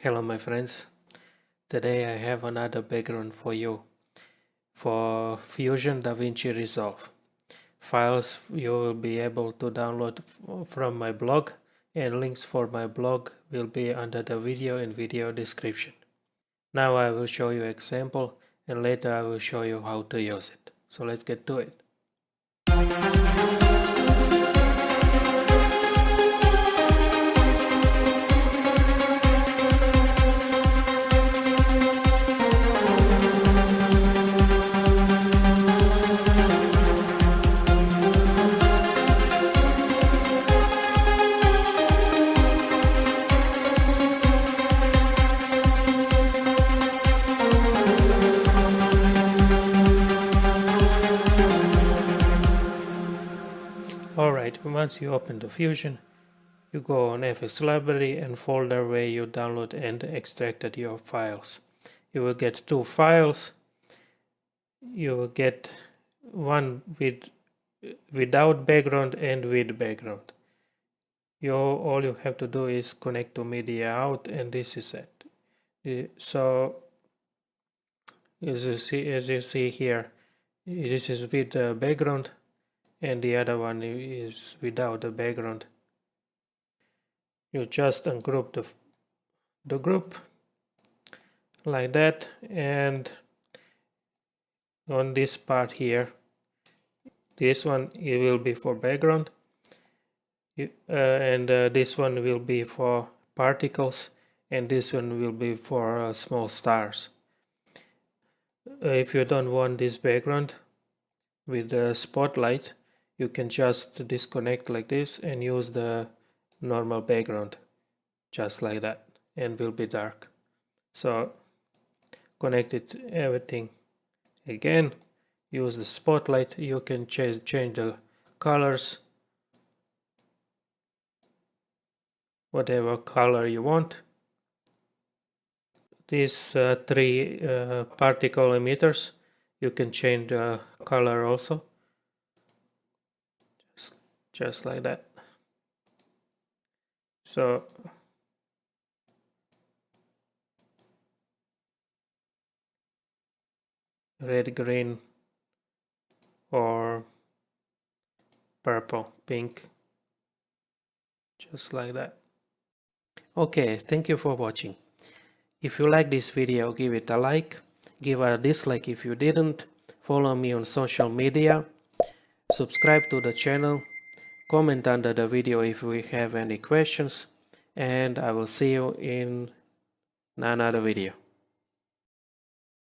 Hello my friends, today I have another background for you for Fusion Davinci Resolve. Files you will be able to download from my blog, and links for my blog will be under the video and video description. Now I will show you example and later I will show you how to use it. So let's get to it. Alright, once you open the Fusion, you go on FX Library and folder where you download and extracted your files. You will get two files. You will get one without background and with background. All you have to do is connect to media out, and this is it. So as you see here, this is with the background and the other one is without the background. You just ungroup the group like that, and on this part here, this one it will be for background, and this one will be for particles, and this one will be for small stars. If you don't want this background with the spotlight, you can just disconnect like this and use the normal background just like that, and will be dark. So connect it everything again, use the spotlight. You can change the colors, whatever color you want. These three particle emitters, you can change the color also, just like that. So red, green, or purple, pink, just like that. Okay, thank you for watching. If you like this video, give it a like, give a dislike if you didn't, follow me on social media, subscribe to the channel, comment under the video if we have any questions, and I will see you in another video.